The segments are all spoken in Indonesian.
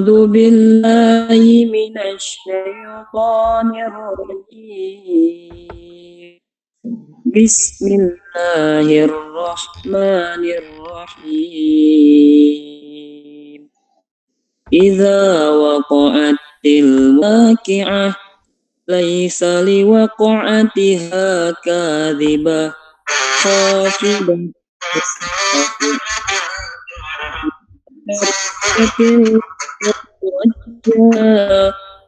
أعوذ بالله من الشيطان الرجيم بسم الله الرحمن الرحيم إذا وقعت الواقعة ليس لوقعتها كاذبة خافضة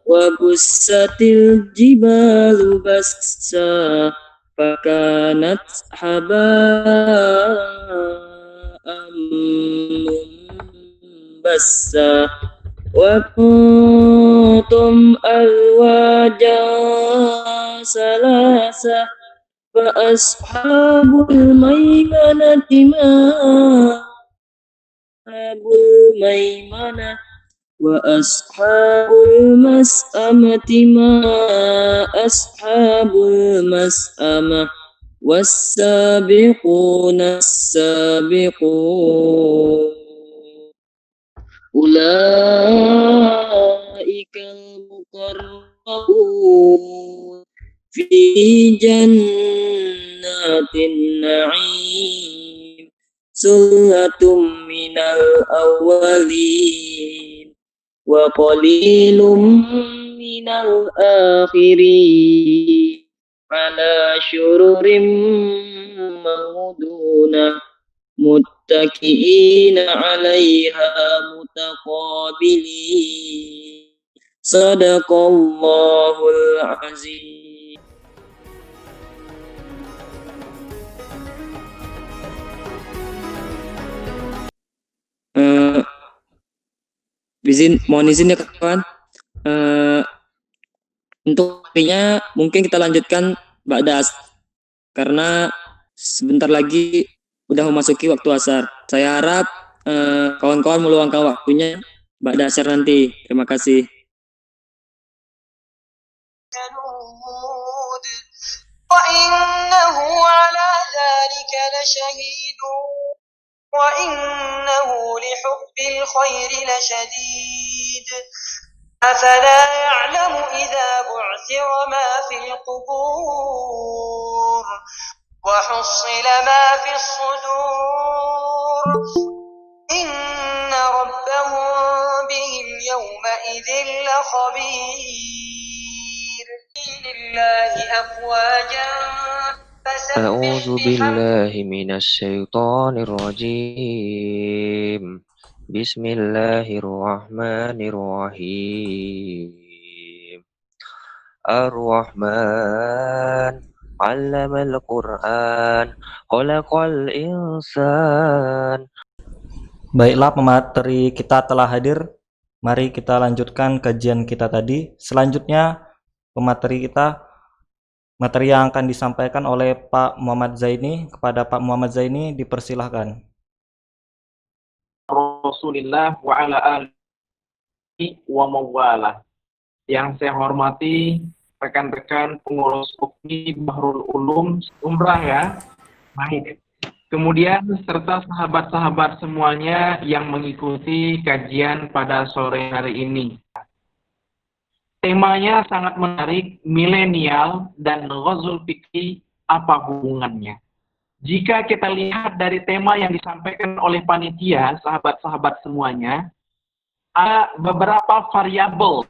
وبست الجبال بسا فكانت هباء منبثا وكنتم أزواجا ثلاثة فأصحاب الميمنة ما أصحاب الميمنة وأصحاب المسأمة ما أصحاب المسأمة والسابقون السابقون أولئك المقربون في جنات النعيم ثلة من الأولين وقليل من الآخرين على شرر موضونة متكئين عليها متقابلين صدق الله العظيم. Mohon izin ya kawan. Untuk artinya mungkin kita lanjutkan ba'da karena sebentar lagi udah memasuki waktu asar. Saya harap kawan-kawan meluangkan waktunya ba'da asar nanti. Terima kasih. وإنه على ذلك لشهيد وإنه لحب الخير لشديد أفلا يعلم إذا بعثر ما في القبور وحصل ما في الصدور إن ربهم بهم يومئذ لخبير لله أفواجا أعوذ بالله من الشيطان الرجيم بسم الله الرحمن الرحيم الرحمن علم القرآن خلق الإنسان. Baiklah, pemateri kita telah hadir. Mari kita lanjutkan kajian kita tadi. Selanjutnya materi yang akan disampaikan oleh Pak Muhammad Zaini. Kepada Pak Muhammad Zaini dipersilahkan. Rasulillah wa ala alihi wa mawalah. Yang saya hormati rekan-rekan pengurus UPI Bahrul Ulum Umrah ya. Baik. Kemudian serta sahabat-sahabat semuanya yang mengikuti kajian pada sore hari ini. Temanya sangat menarik, milenial dan ghazul fikri, apa hubungannya? Jika kita lihat dari tema yang disampaikan oleh panitia, sahabat-sahabat semuanya, ada beberapa variabel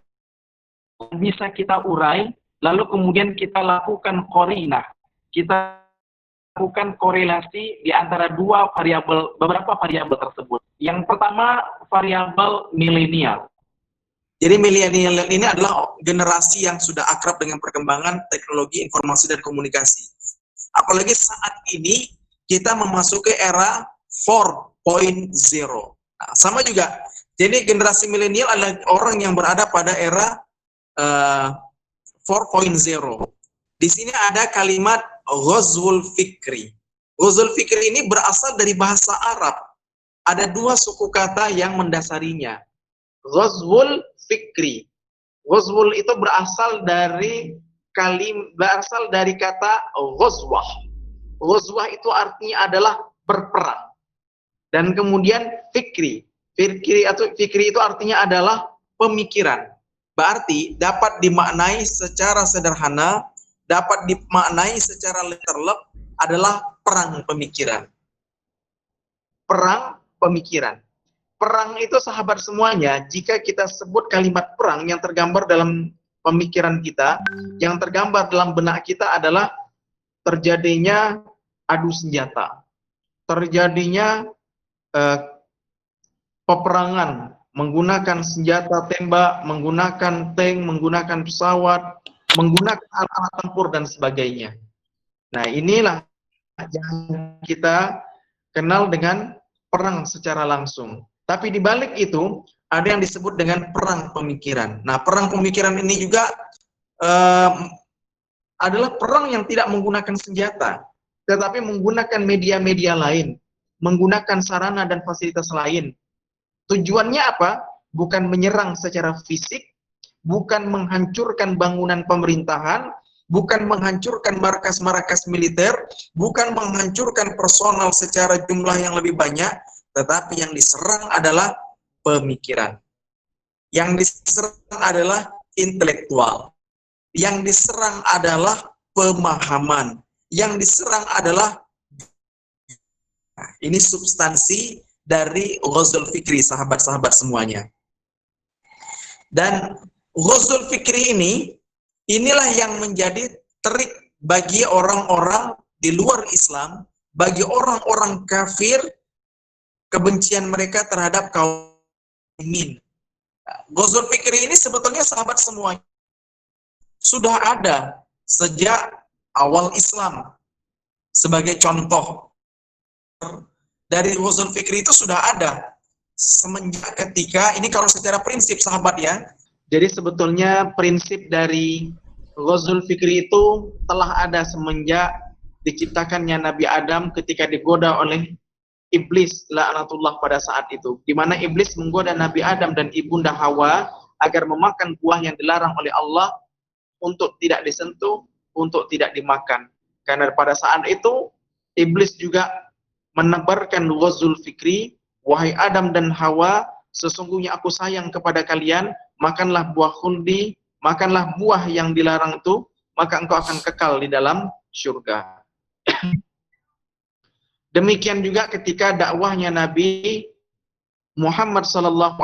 yang bisa kita urai, lalu kemudian kita lakukan korinah. Kita lakukan korelasi di antara beberapa variabel tersebut. Yang pertama, variabel milenial. Jadi milenial ini adalah generasi yang sudah akrab dengan perkembangan teknologi informasi dan komunikasi. Apalagi saat ini kita memasuki era 4.0. Nah, sama juga. Jadi generasi milenial adalah orang yang berada pada era 4.0. Di sini ada kalimat ghazwul fikri. Ghazwul fikri ini berasal dari bahasa Arab. Ada dua suku kata yang mendasarinya. Ghazwul fikri. Ghazwul itu berasal dari kata ghazwah. Ghazwah itu artinya adalah berperang. Dan kemudian fikri. Fikri itu artinya adalah pemikiran. Berarti dapat dimaknai secara sederhana, dapat dimaknai secara letterlek adalah perang pemikiran. Perang pemikiran. Perang itu sahabat semuanya, jika kita sebut kalimat perang yang tergambar dalam pemikiran kita, yang tergambar dalam benak kita adalah terjadinya adu senjata, terjadinya peperangan menggunakan senjata tembak, menggunakan tank, menggunakan pesawat, menggunakan alat tempur dan sebagainya. Nah, inilah yang kita kenal dengan perang secara langsung. Tapi di balik itu ada yang disebut dengan perang pemikiran. Nah, perang pemikiran ini juga adalah perang yang tidak menggunakan senjata, tetapi menggunakan media-media lain, menggunakan sarana dan fasilitas lain. Tujuannya apa? Bukan menyerang secara fisik, bukan menghancurkan bangunan pemerintahan, bukan menghancurkan markas-markas militer, bukan menghancurkan personal secara jumlah yang lebih banyak, tetapi yang diserang adalah pemikiran. Yang diserang adalah intelektual. Yang diserang adalah pemahaman. Yang diserang adalah, ini substansi dari Ghazul Fikri, sahabat-sahabat semuanya. Dan Ghazul Fikri ini, inilah yang menjadi trik bagi orang-orang di luar Islam, bagi orang-orang kafir, kebencian mereka terhadap kaum muslimin. Ghazul Fikri ini sebetulnya sahabat semuanya sudah ada sejak awal Islam. Sebagai contoh dari Ghazul Fikri itu sudah ada semenjak ketika, ini kalau secara prinsip sahabat ya, jadi sebetulnya prinsip dari Ghazul Fikri itu telah ada semenjak diciptakannya Nabi Adam ketika digoda oleh Iblis laknatullah pada saat itu, di mana Iblis menggoda Nabi Adam dan ibunda Hawa agar memakan buah yang dilarang oleh Allah untuk tidak disentuh, untuk tidak dimakan. Karena pada saat itu Iblis juga menebarkan Ghazul Fikri, wahai Adam dan Hawa, sesungguhnya aku sayang kepada kalian, makanlah buah khuldi, makanlah buah yang dilarang itu, maka engkau akan kekal di dalam surga. Demikian juga ketika dakwahnya Nabi Muhammad SAW,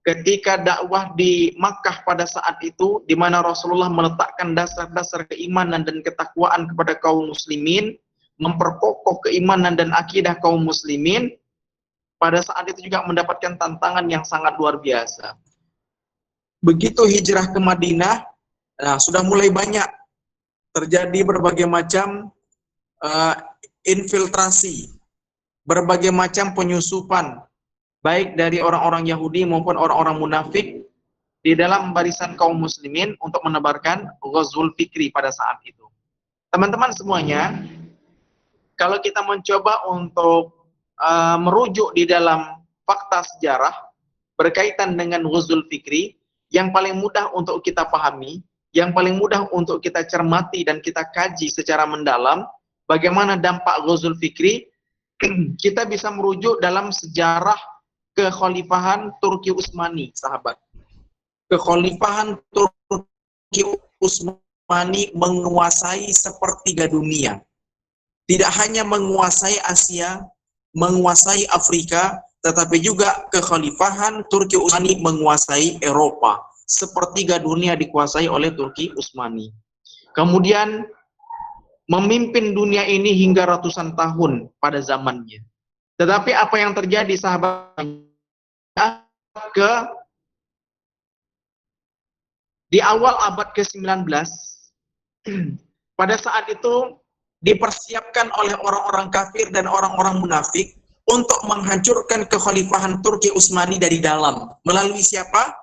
ketika dakwah di Makkah pada saat itu, di mana Rasulullah meletakkan dasar-dasar keimanan dan ketakwaan kepada kaum muslimin, memperkokoh keimanan dan akidah kaum muslimin, pada saat itu juga mendapatkan tantangan yang sangat luar biasa. Begitu hijrah ke Madinah, nah, sudah mulai banyak terjadi berbagai macam infiltrasi, berbagai macam penyusupan, baik dari orang-orang Yahudi maupun orang-orang munafik di dalam barisan kaum muslimin untuk menebarkan Ghazul Fikri pada saat itu. Teman-teman semuanya, kalau kita mencoba untuk merujuk di dalam fakta sejarah berkaitan dengan Ghazul Fikri, yang paling mudah untuk kita pahami, yang paling mudah untuk kita cermati dan kita kaji secara mendalam, bagaimana dampak Ghazul Fikri, kita bisa merujuk dalam sejarah kekhalifahan Turki Utsmani, sahabat. Kekhalifahan Turki Utsmani menguasai sepertiga dunia. Tidak hanya menguasai Asia, menguasai Afrika, tetapi juga kekhalifahan Turki Utsmani menguasai Eropa. Sepertiga dunia dikuasai oleh Turki Utsmani. Kemudian memimpin dunia ini hingga ratusan tahun pada zamannya. Tetapi apa yang terjadi, sahabat, di awal abad ke-19, pada saat itu dipersiapkan oleh orang-orang kafir dan orang-orang munafik untuk menghancurkan kekhalifahan Turki Utsmani dari dalam. Melalui siapa?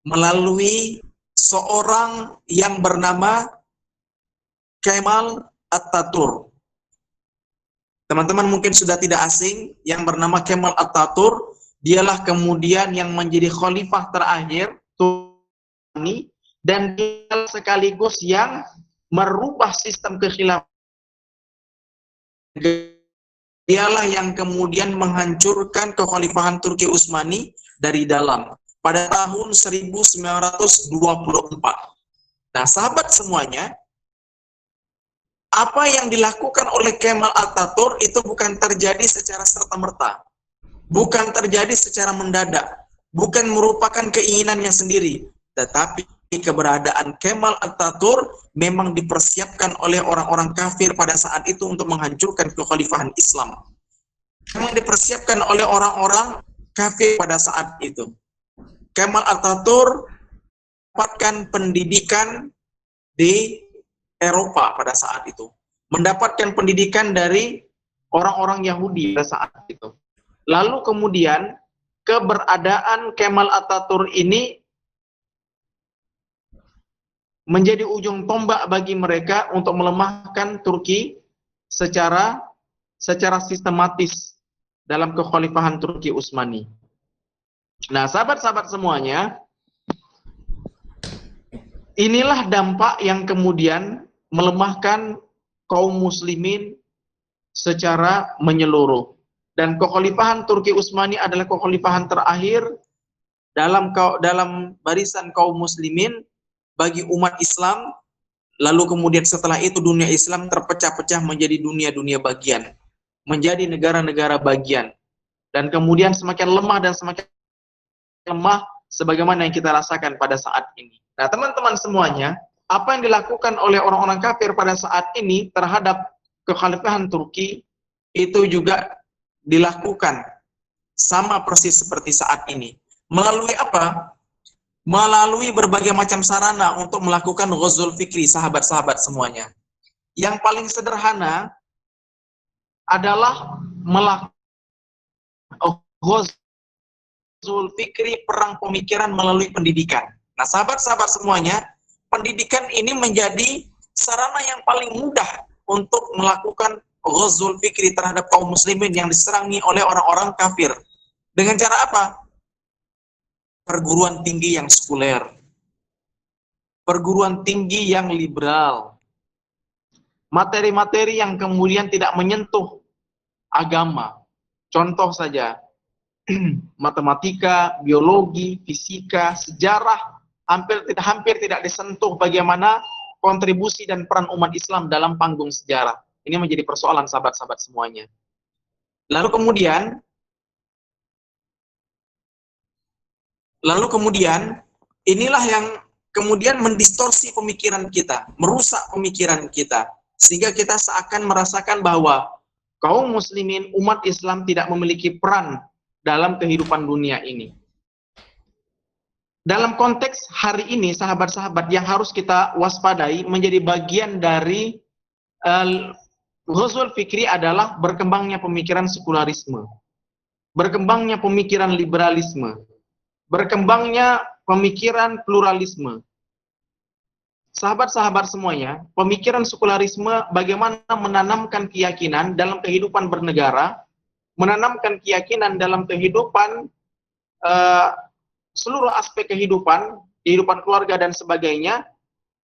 Melalui seorang yang bernama Kemal Atatürk. Teman-teman mungkin sudah tidak asing, yang bernama Kemal Atatürk, dialah kemudian yang menjadi khalifah terakhir Turki, dan dia sekaligus yang merubah sistem kekhilafan. Dialah yang kemudian menghancurkan kekhalifahan Turki Utsmani dari dalam. pada tahun 1924. Nah, sahabat semuanya, apa yang dilakukan oleh Kemal Atatürk itu bukan terjadi secara serta-merta, bukan terjadi secara mendadak, bukan merupakan keinginannya sendiri, tetapi keberadaan Kemal Atatürk memang dipersiapkan oleh orang-orang kafir pada saat itu untuk menghancurkan kekhalifahan Islam. Memang dipersiapkan oleh orang-orang kafir pada saat itu. Kemal Atatürk mendapatkan pendidikan di Eropa pada saat itu, mendapatkan pendidikan dari orang-orang Yahudi pada saat itu. Lalu kemudian keberadaan Kemal Atatürk ini menjadi ujung tombak bagi mereka untuk melemahkan Turki secara sistematis dalam kekhalifahan Turki Utsmani. Nah, sahabat-sahabat semuanya, inilah dampak yang kemudian melemahkan kaum muslimin secara menyeluruh. Dan kekhalifahan Turki Utsmani adalah kekhalifahan terakhir dalam barisan kaum muslimin bagi umat Islam. Lalu kemudian setelah itu dunia Islam terpecah-pecah menjadi dunia-dunia bagian, menjadi negara-negara bagian, dan kemudian semakin lemah dan semakin lemah sebagaimana yang kita rasakan pada saat ini. Nah, teman-teman semuanya, apa yang dilakukan oleh orang-orang kafir pada saat ini terhadap kekhalifahan Turki itu juga dilakukan sama persis seperti saat ini. Melalui apa? Melalui berbagai macam sarana untuk melakukan ghazul fikri, sahabat-sahabat semuanya. Yang paling sederhana adalah melakukan ghazul fikri, perang pemikiran melalui pendidikan. Nah, sahabat-sahabat semuanya, pendidikan ini menjadi sarana yang paling mudah untuk melakukan ghazul fikri terhadap kaum muslimin yang diserangi oleh orang-orang kafir. Dengan cara apa? Perguruan tinggi yang sekuler, perguruan tinggi yang liberal, materi-materi yang kemudian tidak menyentuh agama. Contoh saja, matematika, biologi, fisika, sejarah, hampir tidak disentuh bagaimana kontribusi dan peran umat Islam dalam panggung sejarah. Ini menjadi persoalan sahabat-sahabat semuanya. Lalu kemudian inilah yang kemudian mendistorsi pemikiran kita, merusak pemikiran kita, sehingga kita seakan merasakan bahwa kaum muslimin, umat Islam tidak memiliki peran dalam kehidupan dunia ini. Dalam konteks hari ini, sahabat-sahabat, yang harus kita waspadai menjadi bagian dari ghazul fikri adalah berkembangnya pemikiran sekularisme, berkembangnya pemikiran liberalisme, berkembangnya pemikiran pluralisme. Sahabat-sahabat semuanya, pemikiran sekularisme bagaimana menanamkan keyakinan dalam kehidupan bernegara, menanamkan keyakinan dalam kehidupan seluruh aspek kehidupan keluarga dan sebagainya.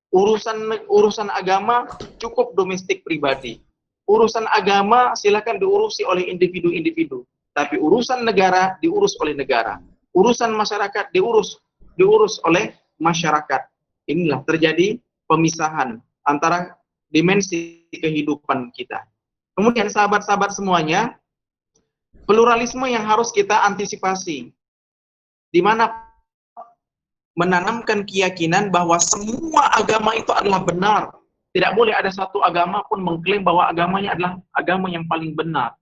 Urusan agama cukup domestik pribadi. Urusan agama silakan diurusi oleh individu-individu, tapi urusan negara diurus oleh negara. Urusan masyarakat diurus oleh masyarakat. Inilah terjadi pemisahan antara dimensi kehidupan kita. Kemudian sahabat-sahabat semuanya, pluralisme yang harus kita antisipasi, di mana menanamkan keyakinan bahwa semua agama itu adalah benar. Tidak boleh ada satu agama pun mengklaim bahwa agamanya adalah agama yang paling benar.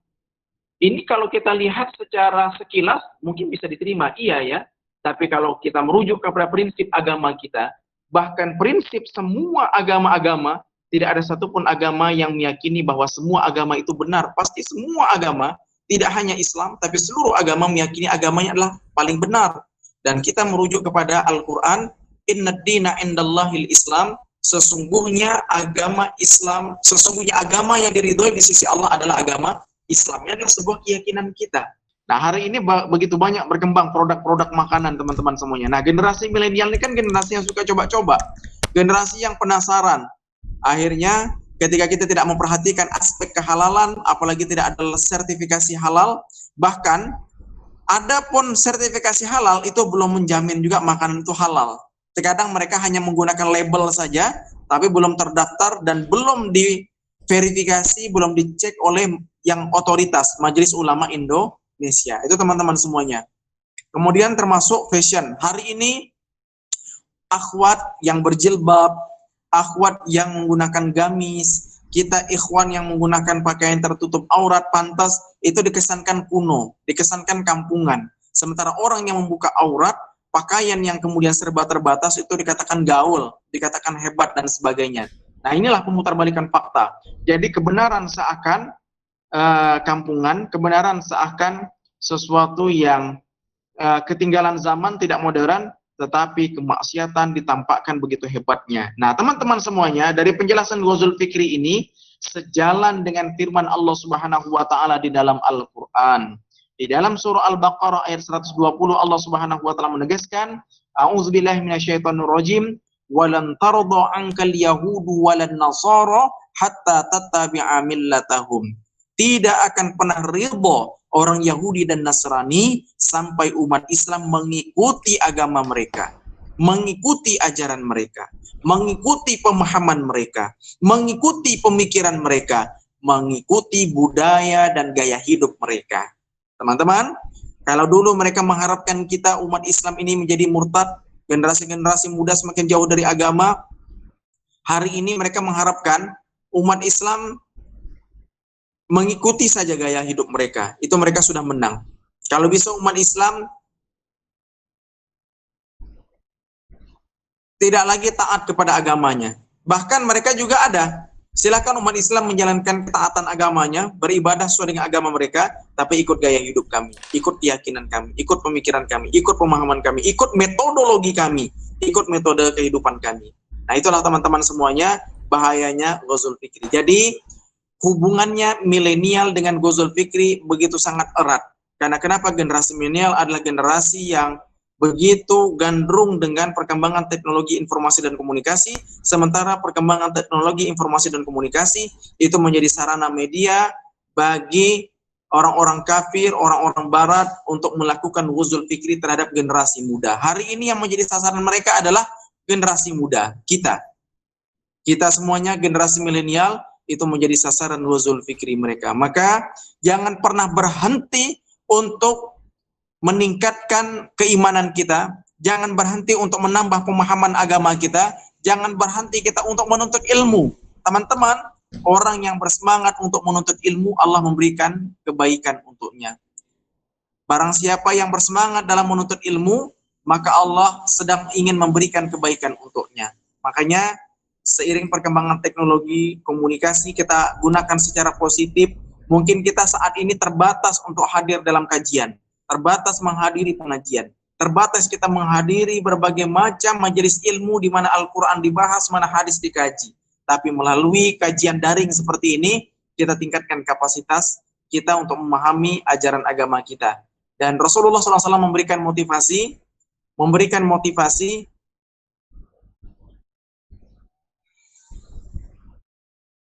Ini kalau kita lihat secara sekilas mungkin bisa diterima, iya ya. Tapi kalau kita merujuk kepada prinsip agama kita, bahkan prinsip semua agama-agama, tidak ada satupun agama yang meyakini bahwa semua agama itu benar. Pasti semua agama, tidak hanya Islam, tapi seluruh agama meyakini agamanya adalah paling benar. Dan kita merujuk kepada Al-Quran, Innad dina indallahil Islam, sesungguhnya agama Islam, sesungguhnya agama yang diridhoi di sisi Allah adalah agama Islam. Ini adalah sebuah keyakinan kita. Nah, hari ini begitu banyak berkembang produk-produk makanan, teman-teman semuanya. Nah, generasi milenial ini kan generasi yang suka coba-coba, generasi yang penasaran. Akhirnya, ketika kita tidak memperhatikan aspek kehalalan, apalagi tidak ada sertifikasi halal, bahkan Adapun sertifikasi halal itu belum menjamin juga makanan itu halal. Terkadang mereka hanya menggunakan label saja, tapi belum terdaftar dan belum diverifikasi, belum dicek oleh yang otoritas Majelis Ulama Indonesia. Itu teman-teman semuanya. Kemudian termasuk fashion. Hari ini akhwat yang berjilbab, akhwat yang menggunakan gamis, kita ikhwan yang menggunakan pakaian tertutup aurat pantas, itu dikesankan kuno, dikesankan kampungan. Sementara orang yang membuka aurat, pakaian yang kemudian serba terbatas itu dikatakan gaul, dikatakan hebat dan sebagainya. Nah, inilah pemutarbalikan fakta. Jadi kebenaran seakan kampungan, kebenaran seakan sesuatu yang ketinggalan zaman, tidak modern, tetapi kemaksiatan ditampakkan begitu hebatnya. Nah, teman-teman semuanya, dari penjelasan Ghazul Fikri ini sejalan dengan firman Allah Subhanahu wa taala di dalam Al-Qur'an. Di dalam surah Al-Baqarah ayat 120 Allah Subhanahu wa taala menegaskan, A'udzubillahi minasyaitonirrajim, "Walan tarda 'ankal yahudu walan nasara hatta tattabi'a millatahum." Tidak akan pernah ridha orang Yahudi dan Nasrani sampai umat Islam mengikuti agama mereka, mengikuti ajaran mereka, mengikuti pemahaman mereka, mengikuti pemikiran mereka, mengikuti budaya dan gaya hidup mereka. Teman-teman, kalau dulu mereka mengharapkan kita umat Islam ini menjadi murtad, generasi-generasi muda semakin jauh dari agama, hari ini mereka mengharapkan umat Islam mengikuti saja gaya hidup mereka, itu mereka sudah menang. Kalau bisa umat Islam tidak lagi taat kepada agamanya. Bahkan mereka juga ada, silakan umat Islam menjalankan ketaatan agamanya, beribadah sesuai dengan agama mereka, tapi ikut gaya hidup kami, ikut keyakinan kami, ikut pemikiran kami, ikut pemahaman kami, ikut metodologi kami, ikut metode kehidupan kami. Nah, itulah teman-teman semuanya bahayanya Ghazul Fikri. Jadi hubungannya milenial dengan Ghazul Fikri begitu sangat erat. Karena kenapa? Generasi milenial adalah generasi yang begitu gandrung dengan perkembangan teknologi informasi dan komunikasi, sementara perkembangan teknologi informasi dan komunikasi itu menjadi sarana media bagi orang-orang kafir, orang-orang barat untuk melakukan Ghazul Fikri terhadap generasi muda. Hari ini yang menjadi sasaran mereka adalah generasi muda, kita. Kita semuanya generasi milenial itu menjadi sasaran Ghazul Fikri mereka. Maka jangan pernah berhenti untuk meningkatkan keimanan kita, jangan berhenti untuk menambah pemahaman agama kita, jangan berhenti kita untuk menuntut ilmu. Teman-teman, orang yang bersemangat untuk menuntut ilmu, Allah memberikan kebaikan untuknya. Barang siapa yang bersemangat dalam menuntut ilmu, maka Allah sedang ingin memberikan kebaikan untuknya. Makanya seiring perkembangan teknologi komunikasi kita gunakan secara positif. Mungkin kita saat ini terbatas untuk hadir dalam kajian, terbatas menghadiri pengajian, terbatas kita menghadiri berbagai macam majelis ilmu di mana Al-Quran dibahas, mana hadis dikaji. Tapi melalui kajian daring seperti ini, kita tingkatkan kapasitas kita untuk memahami ajaran agama kita. Dan Rasulullah SAW memberikan motivasi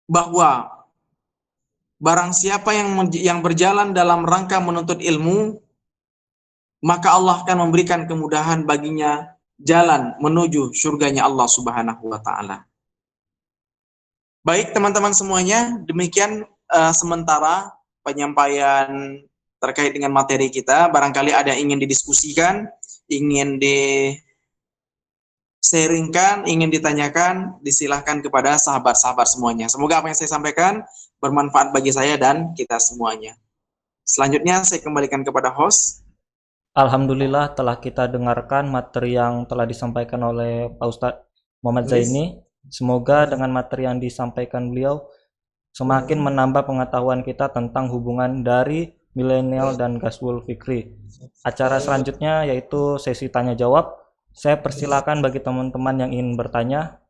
bahwa barang siapa yang berjalan dalam rangka menuntut ilmu, maka Allah akan memberikan kemudahan baginya jalan menuju surganya Allah Subhanahu wa taala. Baik teman-teman semuanya, demikian sementara penyampaian terkait dengan materi kita. Barangkali ada yang ingin didiskusikan, ingin sharingkan, ingin ditanyakan, disilahkan kepada sahabat-sahabat semuanya. Semoga apa yang saya sampaikan bermanfaat bagi saya dan kita semuanya. Selanjutnya saya kembalikan kepada host. Alhamdulillah telah kita dengarkan materi yang telah disampaikan oleh Pak Ustadz Muhammad Zaini. Semoga dengan materi yang disampaikan beliau semakin menambah pengetahuan kita tentang hubungan dari milenial dan Ghazul Fikri. Acara selanjutnya yaitu sesi tanya jawab. Saya persilakan bagi teman-teman yang ingin bertanya,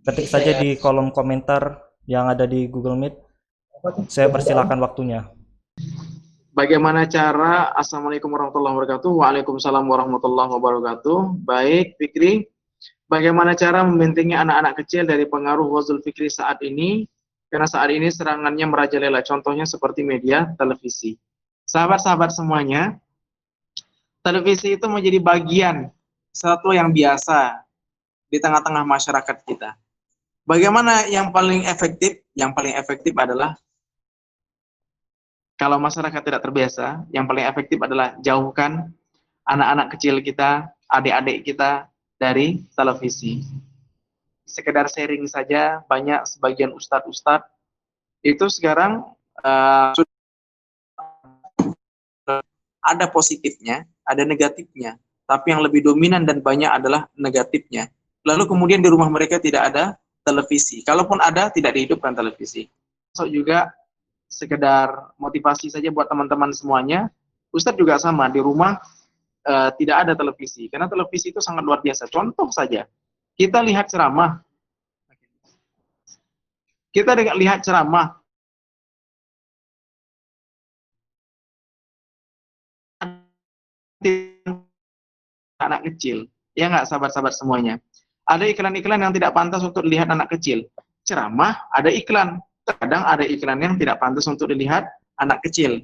ketik saja di kolom komentar yang ada di Google Meet. Saya persilakan waktunya. Bagaimana cara? Assalamualaikum warahmatullahi wabarakatuh. Waalaikumsalam warahmatullahi wabarakatuh. Baik, Fikri. Bagaimana cara membentengi anak-anak kecil dari pengaruh Ghazul Fikri saat ini? Karena saat ini serangannya merajalela. Contohnya seperti media televisi. Sahabat-sahabat semuanya, televisi itu menjadi bagian sesuatu yang biasa di tengah-tengah masyarakat kita. Bagaimana yang paling efektif? Yang paling efektif adalah kalau masyarakat tidak terbiasa, yang paling efektif adalah jauhkan anak-anak kecil kita, adik-adik kita dari televisi. Sekedar sharing saja, banyak sebagian ustadz-ustadz itu sekarang sudah ada positifnya, ada negatifnya, tapi yang lebih dominan dan banyak adalah negatifnya. Lalu kemudian di rumah mereka tidak ada televisi. Kalaupun ada, tidak dihidupkan televisi. So juga sekedar motivasi saja buat teman-teman semuanya. Ustadz juga sama, di rumah tidak ada televisi, karena televisi itu sangat luar biasa. Contoh saja, kita lihat ceramah, anak kecil, ya nggak, sahabat-sahabat semuanya. Ada iklan-iklan yang tidak pantas untuk dilihat anak kecil. Ceramah, ada iklan. Kadang ada iklan yang tidak pantas untuk dilihat anak kecil.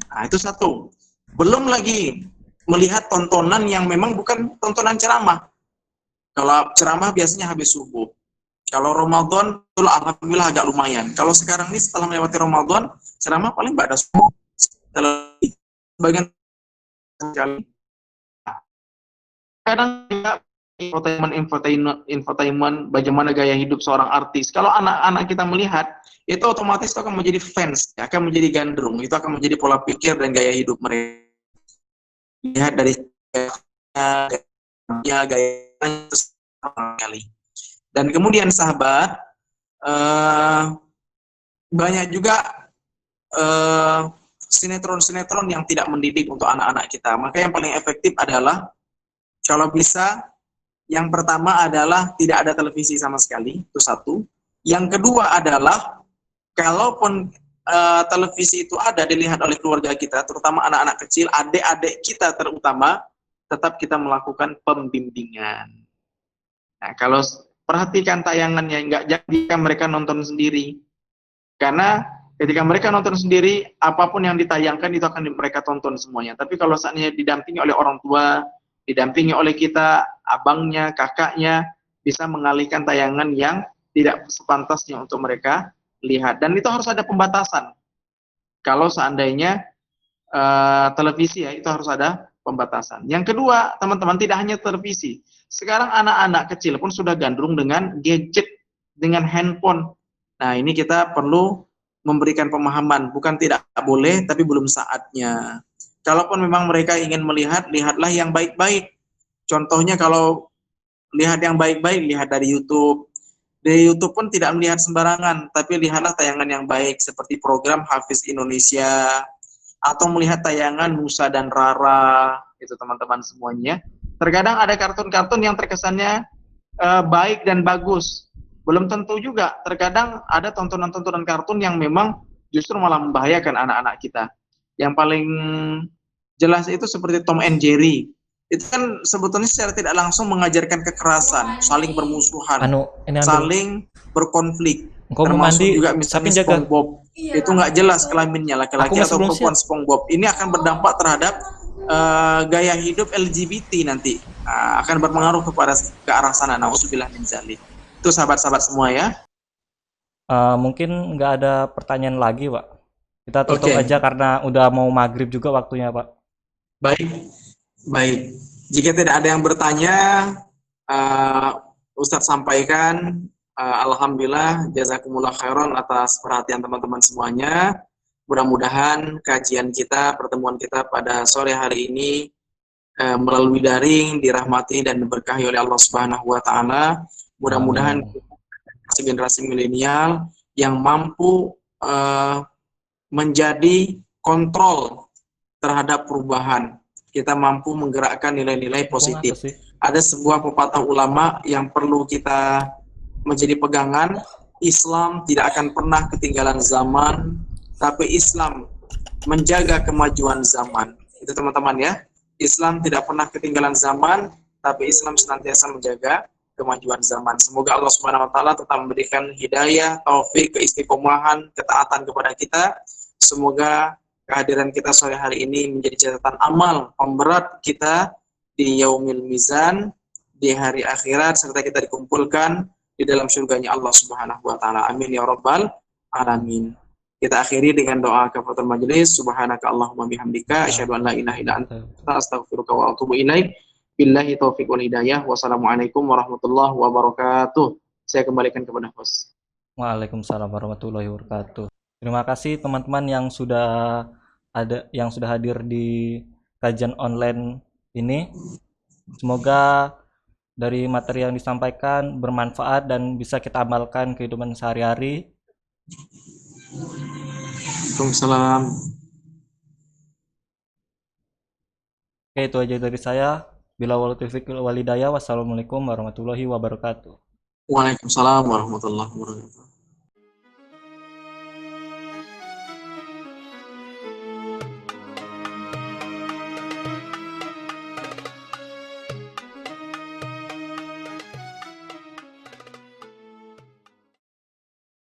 Nah, itu satu. Belum lagi melihat tontonan yang memang bukan tontonan ceramah. Kalau ceramah biasanya habis subuh. Kalau Ramadan, itu alhamdulillah agak lumayan. Kalau sekarang ini setelah melewati Ramadan, ceramah paling pada subuh. Bagian sekali. Kadang juga infotainment, bagaimana gaya hidup seorang artis. Kalau anak-anak kita melihat, itu otomatis itu akan menjadi fans, akan menjadi gandrung, itu akan menjadi pola pikir dan gaya hidup mereka. Lihat dari gaya sekali. Dan kemudian sahabat, banyak juga sinetron-sinetron yang tidak mendidik untuk anak-anak kita. Maka yang paling efektif adalah, kalau bisa, yang pertama adalah tidak ada televisi sama sekali, itu satu. Yang kedua adalah, kalaupun televisi itu ada dilihat oleh keluarga kita, terutama anak-anak kecil, adik-adik kita terutama, tetap kita melakukan pembimbingan. Nah, kalau perhatikan tayangannya, nggak jadikan mereka nonton sendiri. Karena ketika mereka nonton sendiri, apapun yang ditayangkan itu akan mereka tonton semuanya. Tapi kalau saatnya didampingi oleh orang tua, didampingi oleh kita, abangnya, kakaknya, bisa mengalihkan tayangan yang tidak sepantasnya untuk mereka lihat. Dan itu harus ada pembatasan. Kalau seandainya televisi, ya itu harus ada pembatasan. Yang kedua, teman-teman, tidak hanya televisi. Sekarang anak-anak kecil pun sudah gandrung dengan gadget, dengan handphone. Nah, ini kita perlu memberikan pemahaman. Bukan tidak boleh, tapi belum saatnya. Kalaupun memang mereka ingin melihat, lihatlah yang baik-baik. Contohnya kalau lihat yang baik-baik, lihat dari YouTube. Di YouTube pun tidak melihat sembarangan, tapi lihatlah tayangan yang baik, seperti program Hafiz Indonesia, atau melihat tayangan Musa dan Rara, itu teman-teman semuanya. Terkadang ada kartun-kartun yang terkesannya baik dan bagus. Belum tentu juga, terkadang ada tontonan-tontonan kartun yang memang justru malah membahayakan anak-anak kita. Yang paling jelas itu seperti Tom and Jerry. Itu kan sebetulnya secara tidak langsung mengajarkan kekerasan, saling bermusuhan, saling berkonflik. Termasuk juga misalnya SpongeBob. Itu nggak jelas kelaminnya, laki-laki atau perempuan SpongeBob. Ini akan berdampak terhadap gaya hidup LGBT nanti. Akan berpengaruh ke arah sana. Nauzubillah min dzalik. Itu sahabat-sahabat semua ya. Mungkin nggak ada pertanyaan lagi, Pak. Kita tutup aja karena udah mau maghrib juga waktunya, Pak. Baik. Jika tidak ada yang bertanya, Ustadz sampaikan, alhamdulillah, jazakumullah khairan atas perhatian teman-teman semuanya. Mudah-mudahan kajian kita, pertemuan kita pada sore hari ini melalui daring dirahmati dan diberkahi oleh Allah Subhanahu wa taala. Mudah-mudahan generasi milenial yang mampu menjadi kontrol terhadap perubahan. Kita mampu menggerakkan nilai-nilai positif. Ada sebuah pepatah ulama yang perlu kita menjadi pegangan. Islam tidak akan pernah ketinggalan zaman, tapi Islam menjaga kemajuan zaman. Itu teman-teman ya. Islam tidak pernah ketinggalan zaman, tapi Islam senantiasa menjaga kemajuan zaman. Semoga Allah Subhanahu wa taala tetap memberikan hidayah, taufik, keistiqomahan, ketaatan kepada kita. Semoga kehadiran kita sore hari ini menjadi catatan amal pemberat kita di yaumil mizan, di hari akhirat, serta kita dikumpulkan di dalam surganya Allah Subhanahu wa taala. Amin ya rabbal alamin. Kita akhiri dengan doa kafaratul majelis. Subhanaka Allahumma bihamdika asyhadu an la ilaha illa anta astaghfiruka wa atubu ilaik. Billahi taufiq wal hidayah. Wassalamualaikum warahmatullahi wabarakatuh. Saya kembalikan kepada host. Waalaikumsalam warahmatullahi wabarakatuh. Terima kasih teman-teman yang sudah hadir di kajian online ini. Semoga dari materi yang disampaikan bermanfaat dan bisa kita amalkan kehidupan sehari-hari. Waalaikumsalam. Oke, itu aja dari saya. Bila taufiq wal hidayah. Wassalamualaikum warahmatullahi wabarakatuh. Waalaikumsalam warahmatullahi wabarakatuh.